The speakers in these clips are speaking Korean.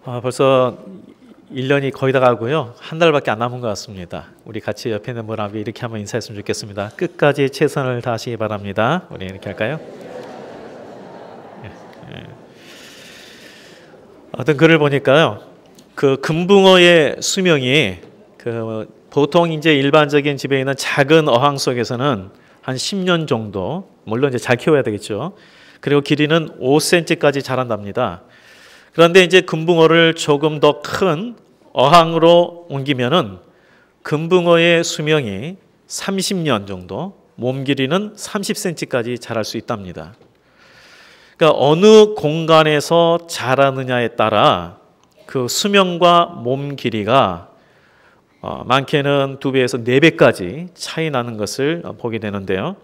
벌써 1년이 거의 다 가고요. 한 달밖에 안 남은 것 같습니다. 우리 같이 옆에 있는 분하고 이렇게 한번 인사했으면 좋겠습니다. 끝까지 최선을 다하시기 바랍니다. 우리 이렇게 할까요? 어떤 글을 보니까요. 그 금붕어의 수명이 보통 이제 일반적인 집에 있는 작은 어항 속에서는 한 10년 정도, 물론 이제 잘 키워야 되겠죠. 그리고 길이는 5cm까지 자란답니다. 그런데 이제 금붕어를 조금 더 큰 어항으로 옮기면은 금붕어의 수명이 30년 정도, 몸 길이는 30cm까지 자랄 수 있답니다. 그러니까 어느 공간에서 자라느냐에 따라 그 수명과 몸 길이가 많게는 2배에서 4배까지 차이 나는 것을 보게 되는데요.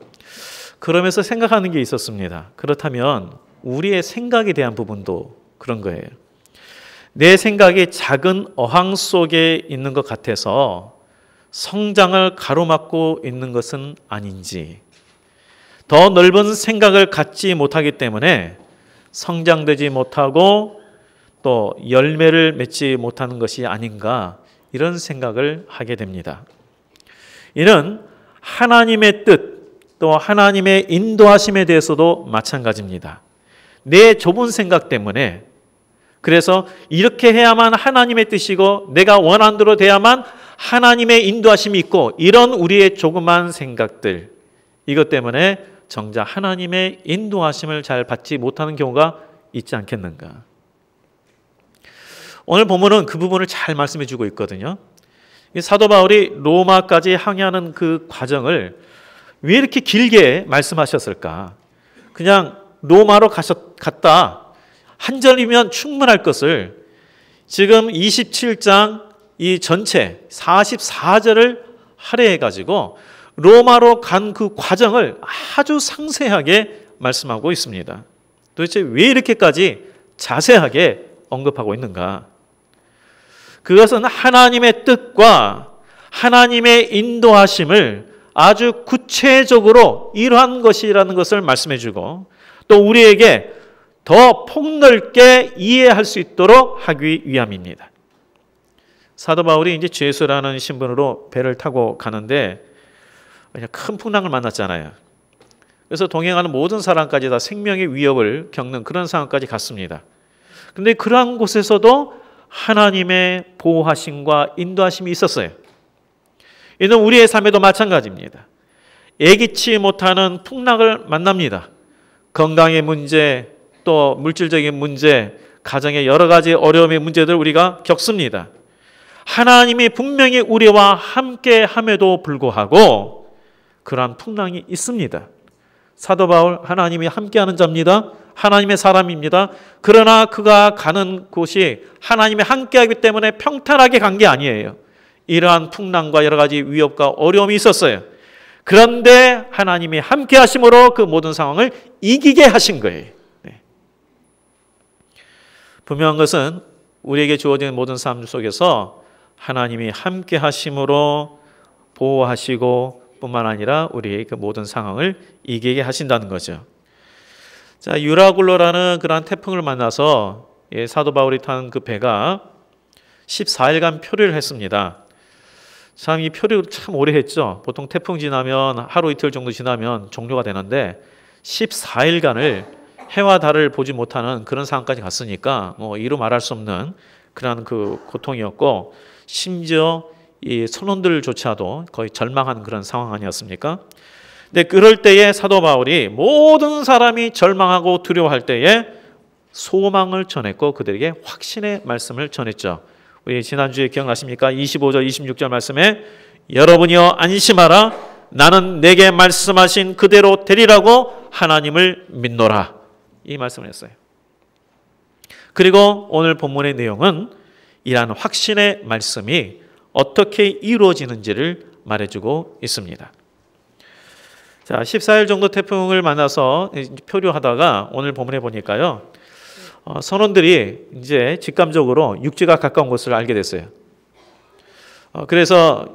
그러면서 생각하는 게 있었습니다. 그렇다면 우리의 생각에 대한 부분도 그런 거예요. 내 생각이 작은 어항 속에 있는 것 같아서 성장을 가로막고 있는 것은 아닌지, 더 넓은 생각을 갖지 못하기 때문에 성장되지 못하고 또 열매를 맺지 못하는 것이 아닌가, 이런 생각을 하게 됩니다. 이는 하나님의 뜻, 또 하나님의 인도하심에 대해서도 마찬가지입니다. 내 좁은 생각 때문에, 그래서 이렇게 해야만 하나님의 뜻이고 내가 원하는 대로 돼야만 하나님의 인도하심이 있고, 이런 우리의 조그만 생각들, 이것 때문에 정작 하나님의 인도하심을 잘 받지 못하는 경우가 있지 않겠는가. 오늘 본문은 그 부분을 잘 말씀해 주고 있거든요. 사도 바울이 로마까지 항해하는 그 과정을 왜 이렇게 길게 말씀하셨을까? 그냥 로마로 갔다 한 절이면 충분할 것을 지금 27장 이 전체 44절을 할애해 가지고 로마로 간 그 과정을 아주 상세하게 말씀하고 있습니다. 도대체 왜 이렇게까지 자세하게 언급하고 있는가? 그것은 하나님의 뜻과 하나님의 인도하심을 아주 구체적으로 이러한 것이라는 것을 말씀해 주고, 또 우리에게 더 폭넓게 이해할 수 있도록 하기 위함입니다. 사도 바울이 이제 죄수라는 신분으로 배를 타고 가는데 그냥 큰 풍랑을 만났잖아요. 그래서 동행하는 모든 사람까지 다 생명의 위협을 겪는 그런 상황까지 갔습니다. 그런데 그러한 곳에서도 하나님의 보호하심과 인도하심이 있었어요. 이는 우리의 삶에도 마찬가지입니다. 예기치 못하는 풍랑을 만납니다. 건강의 문제, 또 물질적인 문제, 가정의 여러 가지 어려움의 문제들 우리가 겪습니다. 하나님이 분명히 우리와 함께 함에도 불구하고 그러한 풍랑이 있습니다. 사도 바울, 하나님이 함께하는 자입니다. 하나님의 사람입니다. 그러나 그가 가는 곳이 하나님이 함께하기 때문에 평탄하게 간 게 아니에요. 이러한 풍랑과 여러 가지 위협과 어려움이 있었어요. 그런데 하나님이 함께 하심으로 그 모든 상황을 이기게 하신 거예요. 분명한 것은 우리에게 주어진 모든 삶 속에서 하나님이 함께 하심으로 보호하시고 뿐만 아니라 우리의 그 모든 상황을 이기게 하신다는 거죠. 자, 유라굴로라는 그러한 태풍을 만나서 사도 바울이 탄 그 배가 14일간 표류를 했습니다. 참 이 표류 참 오래 했죠. 보통 태풍 지나면 하루 이틀 정도 지나면 종료가 되는데 14일간을 해와 달을 보지 못하는 그런 상황까지 갔으니까 이루 말할 수 없는 그런 그 고통이었고, 심지어 이 선원들조차도 거의 절망하는 그런 상황 아니었습니까? 근데 그럴 때에 사도 바울이 모든 사람이 절망하고 두려워할 때에 소망을 전했고 그들에게 확신의 말씀을 전했죠. 우리 지난주에 기억나십니까? 25절 26절 말씀에 여러분이여 안심하라, 나는 내게 말씀하신 그대로 되리라고 하나님을 믿노라, 이 말씀을 했어요. 그리고 오늘 본문의 내용은 이러한 확신의 말씀이 어떻게 이루어지는지를 말해주고 있습니다. 자, 14일 정도 태풍을 만나서 표류하다가 오늘 본문에 보니까요, 선원들이 이제 직감적으로 육지가 가까운 것을 알게 됐어요. 그래서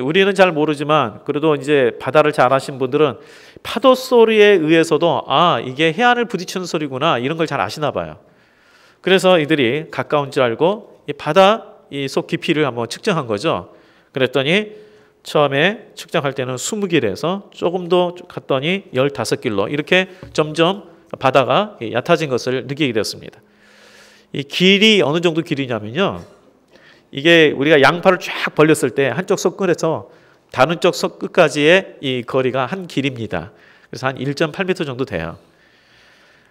우리는 잘 모르지만 그래도 이제 바다를 잘 아신 분들은 파도 소리에 의해서도 이게 해안을 부딪히는 소리구나, 이런 걸 잘 아시나 봐요. 그래서 이들이 가까운 줄 알고 이 바다 이 속 깊이를 한번 측정한 거죠. 그랬더니 처음에 측정할 때는 20길에서 조금 더 갔더니 15길로 이렇게 점점 바다가 얕아진 것을 느끼게 되었습니다. 이 길이 어느 정도 길이냐면요. 이게 우리가 양팔을 쫙 벌렸을 때 한쪽 손끝에서 다른 쪽 손끝까지의 이 거리가 한 길입니다. 그래서 한 1.8m 정도 돼요.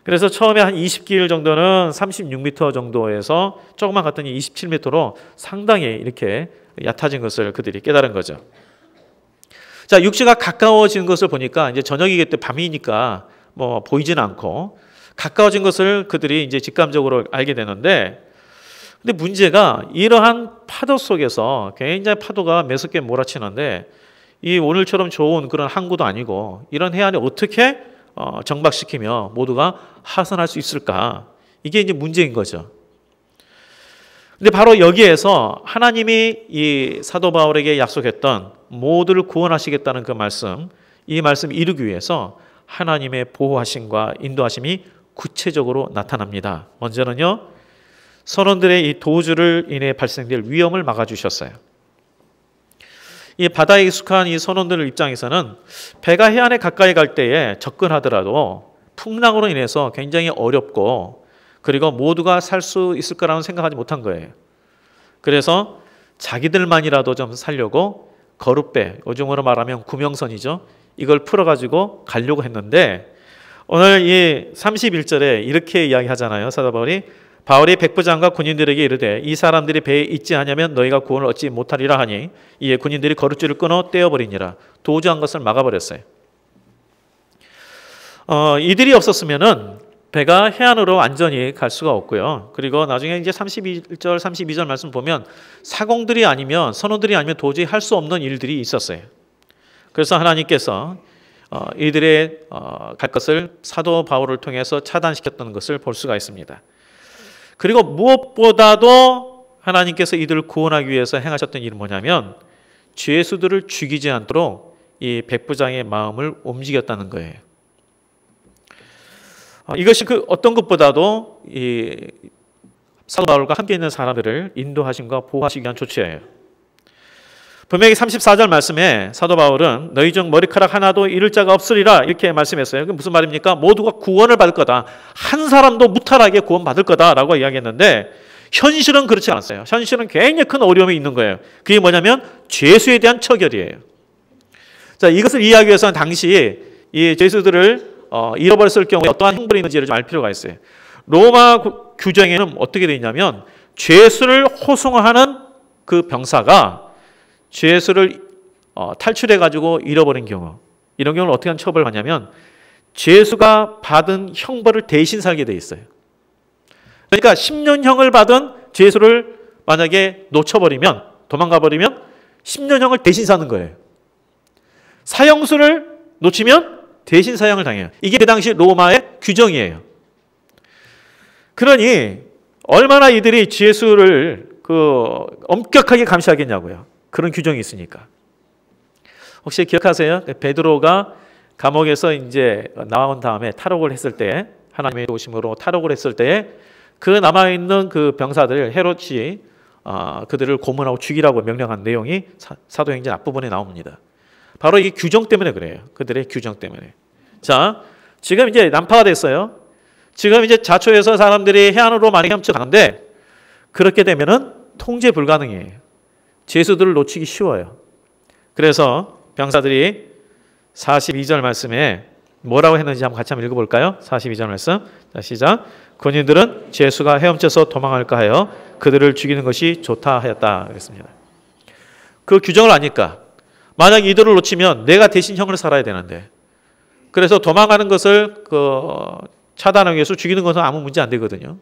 그래서 처음에 한 20길 정도는 36m 정도에서 조금만 갔더니 27m로 상당히 이렇게 얕아진 것을 그들이 깨달은 거죠. 자, 육지가 가까워지는 것을 보니까 이제 저녁이기 때문에 밤이니까 뭐 보이지는 않고 가까워진 것을 그들이 이제 직감적으로 알게 되는데, 근데 문제가 이러한 파도 속에서 굉장히 파도가 매섭게 몰아치는데 이 오늘처럼 좋은 그런 항구도 아니고 이런 해안에 어떻게 정박시키며 모두가 하선할 수 있을까? 이게 이제 문제인 거죠. 근데 바로 여기에서 하나님이 이 사도 바울에게 약속했던 모두를 구원하시겠다는 그 말씀, 이 말씀을 이루기 위해서 하나님의 보호하심과 인도하심이 구체적으로 나타납니다. 먼저는요, 선원들의 이 도주를 인해 발생될 위험을 막아주셨어요. 이 바다에 익숙한 이 선원들 입장에서는 배가 해안에 가까이 갈 때에 접근하더라도 풍랑으로 인해서 굉장히 어렵고 그리고 모두가 살 수 있을 거라는 생각하지 못한 거예요. 그래서 자기들만이라도 좀 살려고 거룻배, 요즘으로 말하면 구명선이죠. 이걸 풀어가지고 가려고 했는데 오늘 이 31절에 이렇게 이야기하잖아요. 사도 바울이 백부장과 군인들에게 이르되 이 사람들이 배에 있지 않으면 너희가 구원을 얻지 못하리라 하니 이에 군인들이 거룻줄을 끊어 떼어버리니라. 도주한 것을 막아버렸어요. 이들이 없었으면은 배가 해안으로 안전히 갈 수가 없고요. 그리고 나중에 이제 31절, 32절 말씀 보면 사공들이 아니면 선원들이 아니면 도저히 할 수 없는 일들이 있었어요. 그래서 하나님께서 이들의 갈 것을 사도 바울을 통해서 차단시켰던 것을 볼 수가 있습니다. 그리고 무엇보다도 하나님께서 이들을 구원하기 위해서 행하셨던 일은 뭐냐면 죄수들을 죽이지 않도록 이 백부장의 마음을 움직였다는 거예요. 이것이 그 어떤 것보다도 이 사도 바울과 함께 있는 사람들을 인도하심과 보호하시기 위한 조치예요. 분명히 34절 말씀에 사도 바울은 너희 중 머리카락 하나도 잃을 자가 없으리라 이렇게 말씀했어요. 그게 무슨 말입니까? 모두가 구원을 받을 거다. 한 사람도 무탈하게 구원받을 거다라고 이야기했는데 현실은 그렇지 않았어요. 현실은 굉장히 큰 어려움이 있는 거예요. 그게 뭐냐면 죄수에 대한 처결이에요. 자, 이것을 이해하기 위해서는 당시 이 죄수들을 잃어버렸을 경우에 어떠한 형벌이 있는지를 좀 알 필요가 있어요. 로마 규정에는 어떻게 되어 있냐면 죄수를 호송하는 그 병사가 죄수를 탈출해가지고 잃어버린 경우, 이런 경우는 어떻게 하는 처벌을 받냐면 죄수가 받은 형벌을 대신 살게 돼 있어요. 그러니까 10년형을 받은 죄수를 만약에 놓쳐버리면, 도망가버리면 10년형을 대신 사는 거예요. 사형수를 놓치면 대신 사형을 당해요. 이게 그 당시 로마의 규정이에요. 그러니 얼마나 이들이 죄수를 엄격하게 감시하겠냐고요. 그런 규정이 있으니까. 혹시 기억하세요? 베드로가 감옥에서 이제 나온 다음에 탈옥을 했을 때, 하나님의 도심으로 탈옥을 했을 때 그 남아있는 그 병사들 헤롯이 그들을 고문하고 죽이라고 명령한 내용이 사도행전 앞부분에 나옵니다. 바로 이 규정 때문에 그래요. 그들의 규정 때문에. 자, 지금 이제 난파가 됐어요. 지금 이제 자초해서 사람들이 해안으로 많이 헤엄쳐가는데 그렇게 되면은 통제 불가능해요. 죄수들을 놓치기 쉬워요. 그래서 병사들이 42절 말씀에 뭐라고 했는지 한번 같이 한번 읽어볼까요? 42절 말씀. 자, 시작. 군인들은 죄수가 헤엄쳐서 도망할까 하여 그들을 죽이는 것이 좋다 하였다 그랬습니다. 그 규정을 아니까 만약 이들을 놓치면 내가 대신 형을 살아야 되는데, 그래서 도망가는 것을 차단하기 위해서 죽이는 것은 아무 문제 안 되거든요.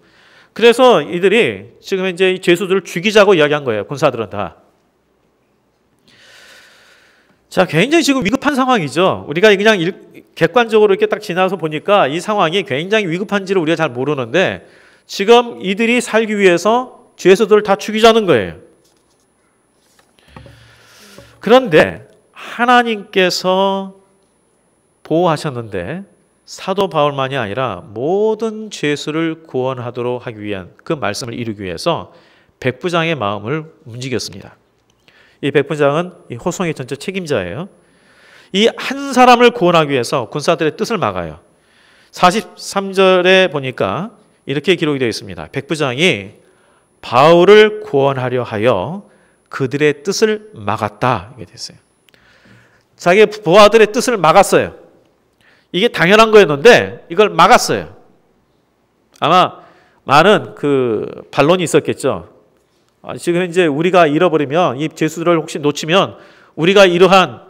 그래서 이들이 지금 이제 죄수들을 죽이자고 이야기한 거예요. 군사들은 다. 자, 굉장히 지금 위급한 상황이죠. 우리가 그냥 객관적으로 이렇게 딱 지나서 보니까 이 상황이 굉장히 위급한지를 우리가 잘 모르는데 지금 이들이 살기 위해서 죄수들을 다 죽이자는 거예요. 그런데 하나님께서 보호하셨는데 사도 바울만이 아니라 모든 죄수를 구원하도록 하기 위한 그 말씀을 이루기 위해서 백부장의 마음을 움직였습니다. 이 백부장은 이 호송의 전체 책임자예요. 이 한 사람을 구원하기 위해서 군사들의 뜻을 막아요. 43절에 보니까 이렇게 기록이 되어 있습니다. 백부장이 바울을 구원하려 하여 그들의 뜻을 막았다. 이게 됐어요. 자기 부하들의 뜻을 막았어요. 이게 당연한 거였는데 이걸 막았어요. 아마 많은 그 반론이 있었겠죠. 지금 이제 우리가 잃어버리면 이 죄수들을 혹시 놓치면 우리가 이러한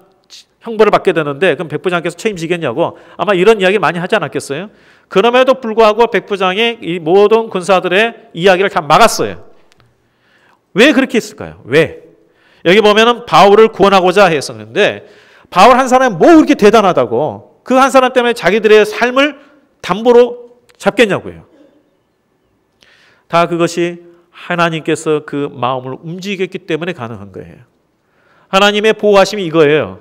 형벌을 받게 되는데 그럼 백부장께서 책임지겠냐고 아마 이런 이야기 많이 하지 않았겠어요? 그럼에도 불구하고 백부장이 이 모든 군사들의 이야기를 다 막았어요. 왜 그렇게 했을까요? 왜? 여기 보면은 바울을 구원하고자 했었는데 바울 한 사람이 뭐 그렇게 대단하다고 그 한 사람 때문에 자기들의 삶을 담보로 잡겠냐고요. 다 그것이 하나님께서 그 마음을 움직였기 때문에 가능한 거예요. 하나님의 보호하심이 이거예요.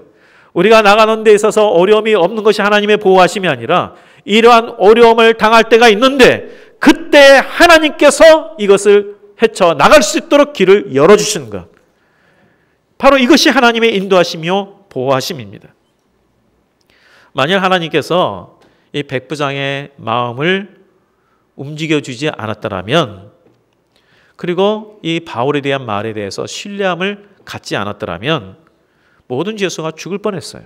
우리가 나가는 데 있어서 어려움이 없는 것이 하나님의 보호하심이 아니라 이러한 어려움을 당할 때가 있는데 그때 하나님께서 이것을 헤쳐 나갈 수 있도록 길을 열어주시는 것. 바로 이것이 하나님의 인도하심이요 보호하심입니다. 만약 하나님께서 이 백부장의 마음을 움직여주지 않았더라면 그리고 이 바울에 대한 말에 대해서 신뢰함을 갖지 않았더라면 모든 죄수가 죽을 뻔했어요.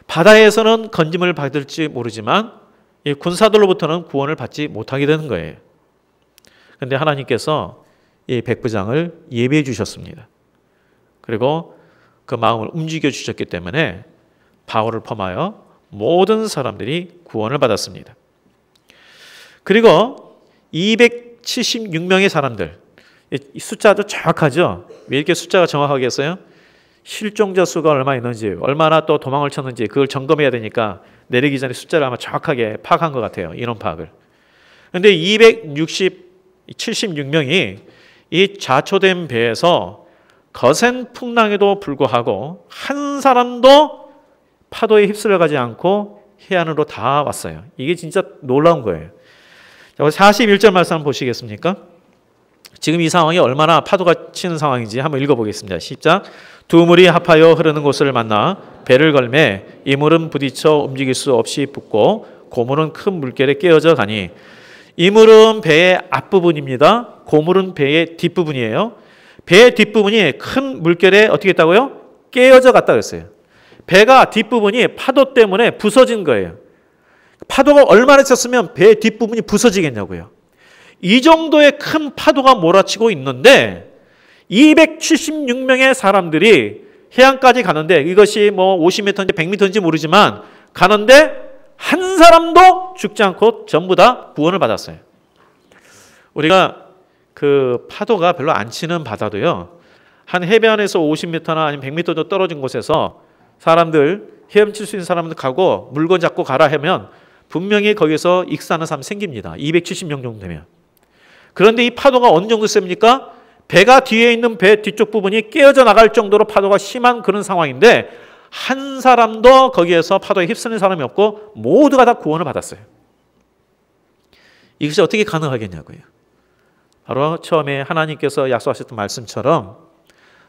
바다에서는 건짐을 받을지 모르지만 이 군사들로부터는 구원을 받지 못하게 되는 거예요. 그런데 하나님께서 이 백부장을 예비해 주셨습니다. 그리고 그 마음을 움직여 주셨기 때문에 바울을 포함하여 모든 사람들이 구원을 받았습니다. 그리고 276명의 사람들, 이 숫자도 정확하죠? 왜 이렇게 숫자가 정확하겠어요? 실종자 수가 얼마 있는지, 얼마나 또 도망을 쳤는지 그걸 점검해야 되니까 내리기 전에 숫자를 아마 정확하게 파악한 것 같아요. 인원 파악을. 그런데 276명이 이 자초된 배에서 거센 풍랑에도 불구하고 한 사람도 파도에 휩쓸려 가지 않고 해안으로 다 왔어요. 이게 진짜 놀라운 거예요. 41절 말씀 한번 보시겠습니까? 지금 이 상황이 얼마나 파도가 치는 상황인지 한번 읽어보겠습니다. 시작. 두 물이 합하여 흐르는 곳을 만나 배를 걸매 이 물은 부딪혀 움직일 수 없이 붙고 고물은 큰 물결에 깨어져 가니 이 물은 배의 앞부분입니다. 고물은 배의 뒷부분이에요. 배의 뒷부분이 큰 물결에 어떻게 했다고요? 깨어져 갔다 그랬어요. 배가 뒷부분이 파도 때문에 부서진 거예요. 파도가 얼마나 쳤으면 배 뒷부분이 부서지겠냐고요. 이 정도의 큰 파도가 몰아치고 있는데 276명의 사람들이 해안까지 가는데 이것이 뭐 50m인지 100m인지 모르지만 가는데 한 사람도 죽지 않고 전부 다 구원을 받았어요. 우리가 그 파도가 별로 안 치는 바다도요. 한 해변에서 50m나 아니면 100m 정도 떨어진 곳에서 사람들 헤엄칠 수 있는 사람들 가고 물건 잡고 가라 하면 분명히 거기서 익사하는 사람 생깁니다. 270명 정도 되면. 그런데 이 파도가 어느 정도 셉니까? 배가 뒤에 있는 배 뒤쪽 부분이 깨어져 나갈 정도로 파도가 심한 그런 상황인데 한 사람도 거기에서 파도에 휩쓸린 사람이 없고 모두가 다 구원을 받았어요. 이것이 어떻게 가능하겠냐고요. 바로 처음에 하나님께서 약속하셨던 말씀처럼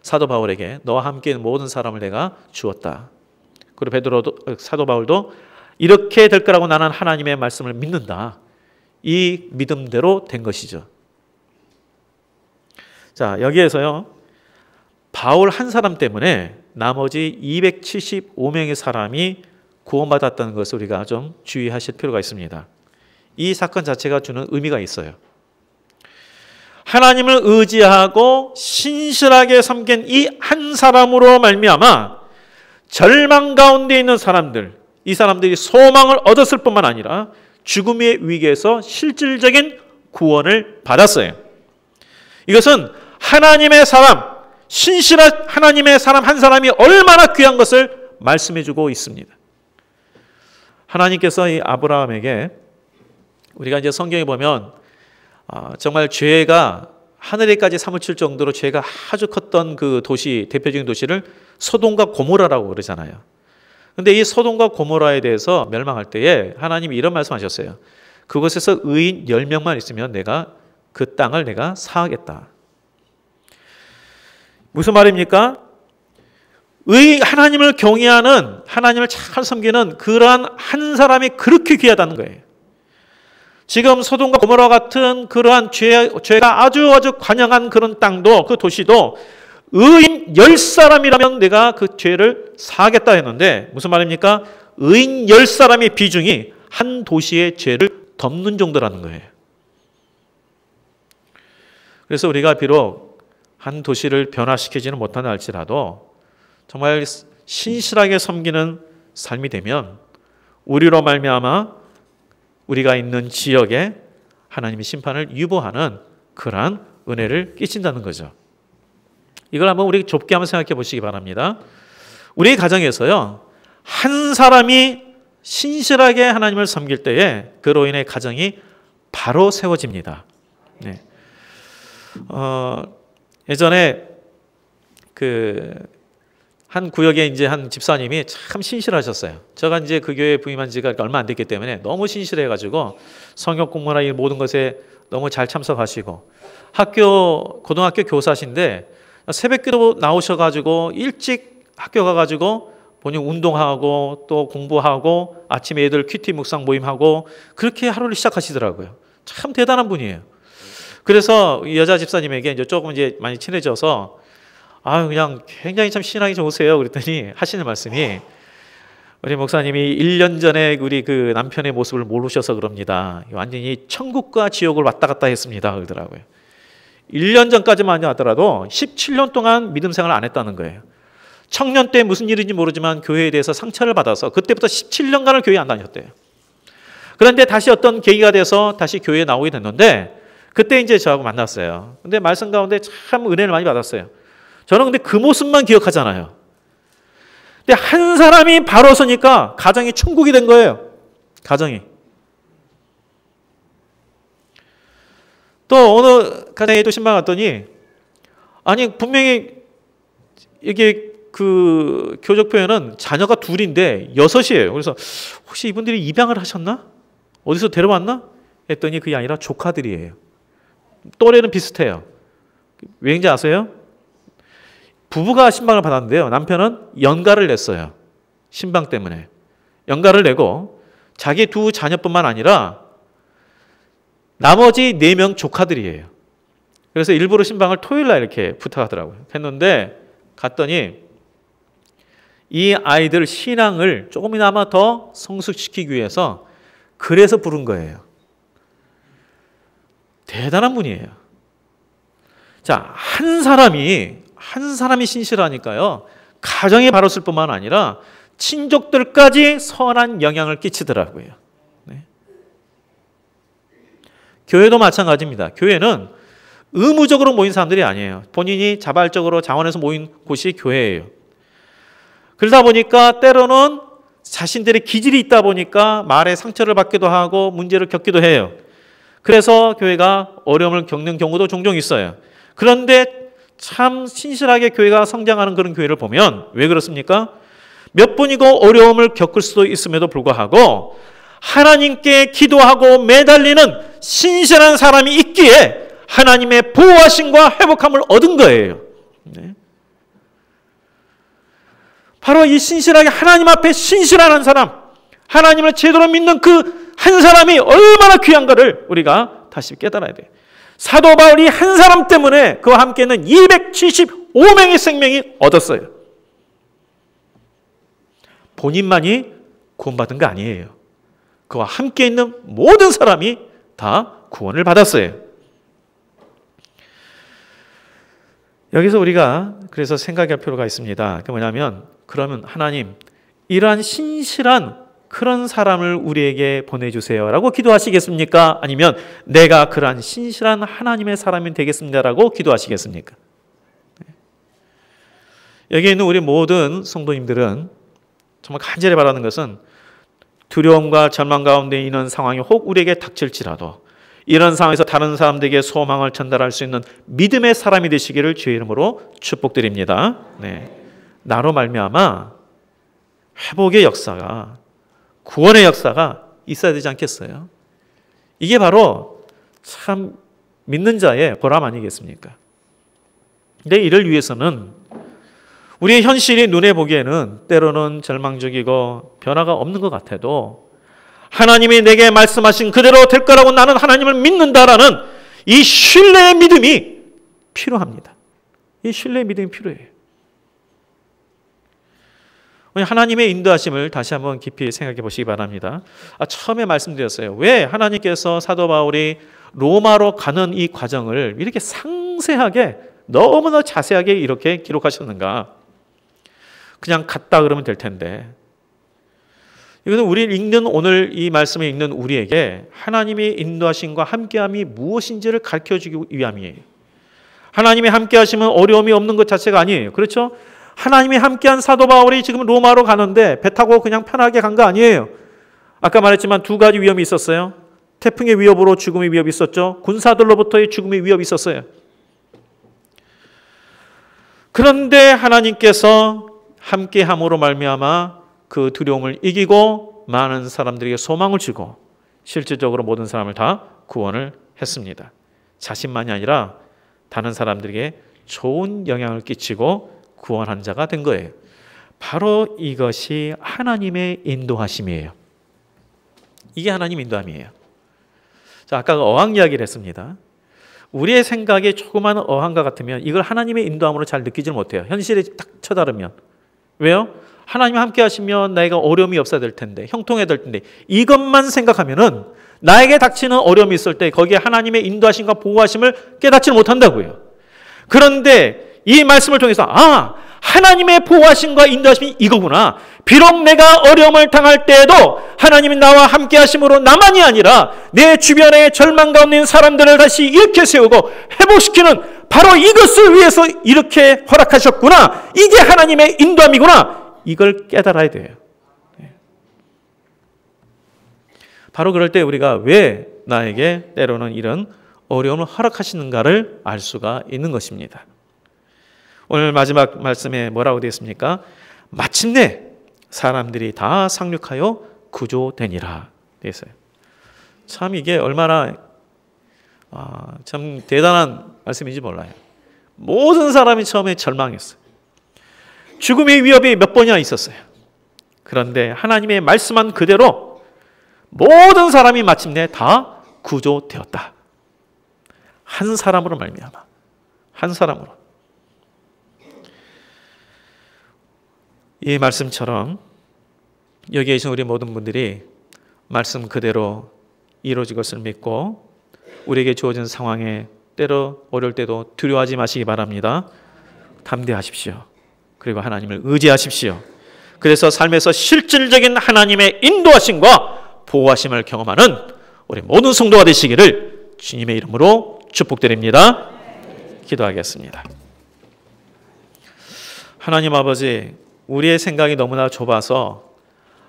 사도 바울에게 너와 함께 있는 모든 사람을 내가 주었다. 그리고 베드로도 사도 바울도 이렇게 될 거라고 나는 하나님의 말씀을 믿는다. 이 믿음대로 된 것이죠. 자, 여기에서요. 바울 한 사람 때문에 나머지 275명의 사람이 구원받았다는 것을 우리가 좀 주의하실 필요가 있습니다. 이 사건 자체가 주는 의미가 있어요. 하나님을 의지하고 신실하게 섬긴 이 한 사람으로 말미암아 절망 가운데 있는 사람들, 이 사람들이 소망을 얻었을 뿐만 아니라 죽음의 위기에서 실질적인 구원을 받았어요. 이것은 하나님의 사람, 신실한 하나님의 사람 한 사람이 얼마나 귀한 것을 말씀해주고 있습니다. 하나님께서 이 아브라함에게 우리가 이제 성경에 보면 정말 죄가 하늘에까지 사무칠 정도로 죄가 아주 컸던 그 도시, 대표적인 도시를 소돔과 고모라라고 그러잖아요. 근데 이 소돔과 고모라에 대해서 멸망할 때에 하나님이 이런 말씀하셨어요. 그곳에서 의인 10명만 있으면 내가 그 땅을 내가 사하겠다. 무슨 말입니까? 하나님을 경외하는, 하나님을 잘 섬기는 그러한 한 사람이 그렇게 귀하다는 거예요. 지금 소돔과 고모라 같은 그러한 죄가 아주 관영한 그런 땅도, 그 도시도 의인 10사람이라면 내가 그 죄를 사하겠다 했는데, 무슨 말입니까? 의인 10사람의 비중이 한 도시의 죄를 덮는 정도라는 거예요. 그래서 우리가 비록 한 도시를 변화시키지는 못한다 할지라도 정말 신실하게 섬기는 삶이 되면 우리로 말미암아 우리가 있는 지역에 하나님의 심판을 유보하는 그러한 은혜를 끼친다는 거죠. 이걸 한번 우리 좁게 한번 생각해 보시기 바랍니다. 우리 가정에서요, 한 사람이 신실하게 하나님을 섬길 때에 그로 인해 가정이 바로 세워집니다. 네. 예전에 한 구역에 이제 한 집사님이 참 신실하셨어요. 제가 이제 그 교회에 부임한 지가 얼마 안 됐기 때문에 너무 신실해가지고 성역 공부나 이 모든 것에 너무 잘 참석하시고, 고등학교 교사신데 새벽기도 나오셔가지고 일찍 학교 가가지고 본인 운동하고 또 공부하고 아침에 애들 큐티 묵상 모임하고 그렇게 하루를 시작하시더라고요. 참 대단한 분이에요. 그래서 여자 집사님에게 이제 조금 이제 많이 친해져서 그냥 굉장히 참 신앙이 좋으세요. 그랬더니 하시는 말씀이, 우리 목사님이 1년 전에 우리 그 남편의 모습을 모르셔서 그럽니다. 완전히 천국과 지옥을 왔다 갔다 했습니다. 그러더라고요. 1년 전까지만 하더라도 17년 동안 믿음 생활을 안 했다는 거예요. 청년 때 무슨 일인지 모르지만 교회에 대해서 상처를 받아서 그때부터 17년간을 교회에 안 다녔대요. 그런데 다시 어떤 계기가 돼서 다시 교회에 나오게 됐는데, 그때 이제 저하고 만났어요. 근데 말씀 가운데 참 은혜를 많이 받았어요. 저는 근데 그 모습만 기억하잖아요. 근데 한 사람이 바로 서니까 가정이 천국이 된 거예요. 가정이. 또 어느 가정에 또 신방 갔더니, 아니 분명히 이게 그 교적 표현은 자녀가 둘인데 6이에요. 그래서 혹시 이분들이 입양을 하셨나? 어디서 데려왔나? 했더니 그게 아니라 조카들이에요. 또래는 비슷해요. 왜인지 아세요? 부부가 신방을 받았는데요, 남편은 연가를 냈어요. 신방 때문에. 연가를 내고 자기 2 자녀뿐만 아니라 나머지 4명 조카들이에요. 그래서 일부러 신방을 토요일날 이렇게 부탁하더라고요. 했는데 갔더니 이 아이들 신앙을 조금이나마 더 성숙시키기 위해서 그래서 부른 거예요. 대단한 분이에요. 자, 한 사람이 신실하니까요, 가정에 바로 쓸 뿐만 아니라 친족들까지 선한 영향을 끼치더라고요. 네. 교회도 마찬가지입니다. 교회는 의무적으로 모인 사람들이 아니에요. 본인이 자발적으로 자원해서 모인 곳이 교회예요. 그러다 보니까 때로는 자신들의 기질이 있다 보니까 말에 상처를 받기도 하고 문제를 겪기도 해요. 그래서 교회가 어려움을 겪는 경우도 종종 있어요. 그런데 참 신실하게 교회가 성장하는 그런 교회를 보면 왜 그렇습니까? 몇 분이고 어려움을 겪을 수도 있음에도 불구하고 하나님께 기도하고 매달리는 신실한 사람이 있기에 하나님의 보호하심과 회복함을 얻은 거예요. 네. 바로 이 신실하게 하나님 앞에 신실한 한 사람, 하나님을 제대로 믿는 그 한 사람이 얼마나 귀한가를 우리가 다시 깨달아야 돼요. 사도 바울이 한 사람 때문에 그와 함께 있는 275명의 생명이 얻었어요. 본인만이 구원받은 거 아니에요. 그와 함께 있는 모든 사람이 다 구원을 받았어요. 여기서 우리가 그래서 생각할 필요가 있습니다. 그게 뭐냐면, 그러면 하나님, 이러한 신실한 그런 사람을 우리에게 보내주세요 라고 기도하시겠습니까? 아니면 내가 그러한 신실한 하나님의 사람이 되겠습니다 라고 기도하시겠습니까? 여기 있는 우리 모든 성도님들은 정말 간절히 바라는 것은 두려움과 절망 가운데 있는 상황이 혹 우리에게 닥칠지라도 이런 상황에서 다른 사람들에게 소망을 전달할 수 있는 믿음의 사람이 되시기를 주의 이름으로 축복드립니다. 네. 나로 말미암아 회복의 역사가, 구원의 역사가 있어야 되지 않겠어요? 이게 바로 참 믿는 자의 보람 아니겠습니까? 근데 이를 위해서는 우리의 현실이 눈에 보기에는 때로는 절망적이고 변화가 없는 것 같아도 하나님이 내게 말씀하신 그대로 될 거라고 나는 하나님을 믿는다라는 이 신뢰의 믿음이 필요합니다. 이 신뢰의 믿음이 필요해요. 하나님의 인도하심을 다시 한번 깊이 생각해 보시기 바랍니다. 처음에 말씀드렸어요. 왜 하나님께서 사도 바울이 로마로 가는 이 과정을 이렇게 상세하게 너무나 자세하게 이렇게 기록하셨는가? 그냥 갔다 그러면 될 텐데. 이거는 우리를 읽는 오늘 이 말씀을 읽는 우리에게 하나님의 인도하심과 함께함이 무엇인지를 가르쳐주기 위함이에요. 하나님이 함께하시면 어려움이 없는 것 자체가 아니에요. 그렇죠? 하나님이 함께한 사도 바울이 지금 로마로 가는데 배 타고 그냥 편하게 간 거 아니에요. 아까 말했지만 두 가지 위험이 있었어요. 태풍의 위협으로 죽음의 위협이 있었죠. 군사들로부터의 죽음의 위협이 있었어요. 그런데 하나님께서 함께함으로 말미암아 그 두려움을 이기고 많은 사람들에게 소망을 주고 실질적으로 모든 사람을 다 구원을 했습니다. 자신만이 아니라 다른 사람들에게 좋은 영향을 끼치고 구원한 자가 된 거예요. 바로 이것이 하나님의 인도하심이에요. 이게 하나님 인도함이에요. 자, 아까 어항 이야기를 했습니다. 우리의 생각에 조그마한 어항과 같으면 이걸 하나님의 인도함으로 잘 느끼지 못해요. 현실에 딱 쳐다르면. 왜요? 하나님 함께 하시면 나에게 어려움이 없어야 될 텐데, 형통해야 될 텐데, 이것만 생각하면은 나에게 닥치는 어려움이 있을 때 거기에 하나님의 인도하심과 보호하심을 깨닫지 못한다고요. 그런데 이 말씀을 통해서 하나님의 보호하심과 인도하심이 이거구나. 비록 내가 어려움을 당할 때에도 하나님이 나와 함께 하심으로 나만이 아니라 내 주변의 절망 가운데 있는 사람들을 다시 일으켜 세우고 회복시키는 바로 이것을 위해서 이렇게 허락하셨구나. 이게 하나님의 인도함이구나. 이걸 깨달아야 돼요. 바로 그럴 때 우리가 왜 나에게 때로는 이런 어려움을 허락하시는가를 알 수가 있는 것입니다. 오늘 마지막 말씀에 뭐라고 되어 있습니까? 마침내 사람들이 다 상륙하여 구조되니라 되어 있어요. 참 이게 얼마나 참 대단한 말씀인지 몰라요. 모든 사람이 처음에 절망했어요. 죽음의 위협이 몇 번이나 있었어요. 그런데 하나님의 말씀한 그대로 모든 사람이 마침내 다 구조되었다. 한 사람으로 말미암아. 한 사람으로. 이 말씀처럼 여기에 계신 우리 모든 분들이 말씀 그대로 이루어질 것을 믿고 우리에게 주어진 상황에 때로 어려울 때도 두려워하지 마시기 바랍니다. 담대하십시오. 그리고 하나님을 의지하십시오. 그래서 삶에서 실질적인 하나님의 인도하심과 보호하심을 경험하는 우리 모든 성도가 되시기를 주님의 이름으로 축복드립니다. 기도하겠습니다. 하나님 아버지, 우리의 생각이 너무나 좁아서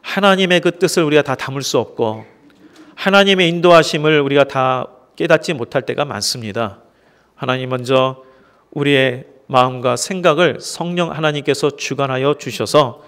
하나님의 그 뜻을 우리가 다 담을 수 없고 하나님의 인도하심을 우리가 다 깨닫지 못할 때가 많습니다. 하나님 먼저 우리의 마음과 생각을 성령 하나님께서 주관하여 주셔서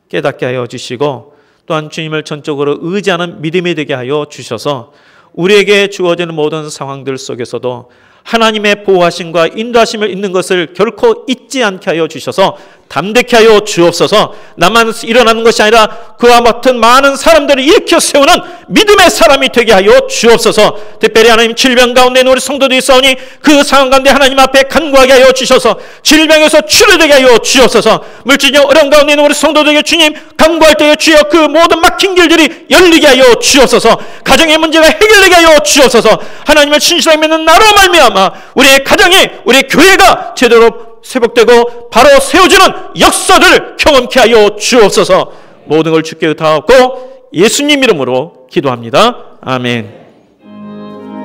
깨닫게 하여 주시고 또한 주님을 전적으로 의지하는 믿음이 되게 하여 주셔서 우리에게 주어지는 모든 상황들 속에서도 하나님의 보호하심과 인도하심을 있는 것을 결코 잊지 않게 하여 주셔서 담대케 하여 주옵소서. 나만 일어나는 것이 아니라 그와 같은 많은 사람들을 일으켜 세우는 믿음의 사람이 되게 하여 주옵소서. 특별히 하나님 질병 가운데 있는 우리 성도들이 있사오니 그 상황 가운데 하나님 앞에 간구하게 하여 주셔서 질병에서 치료되게 하여 주옵소서. 물질적 어려움 가운데 있는 우리 성도들에게 주님 간구할 때에 주여 그 모든 막힌 길들이 열리게 하여 주옵소서. 가정의 문제가 해결되게 하여 주옵소서. 하나님을 신실하게 믿는 나로 말미암아 우리의 가정이 우리의 교회가 제대로 회복되고 바로 세워지는 역사를 경험케 하여 주옵소서. 모든 걸 주께 의탁하고 예수님 이름으로 기도합니다. 아멘.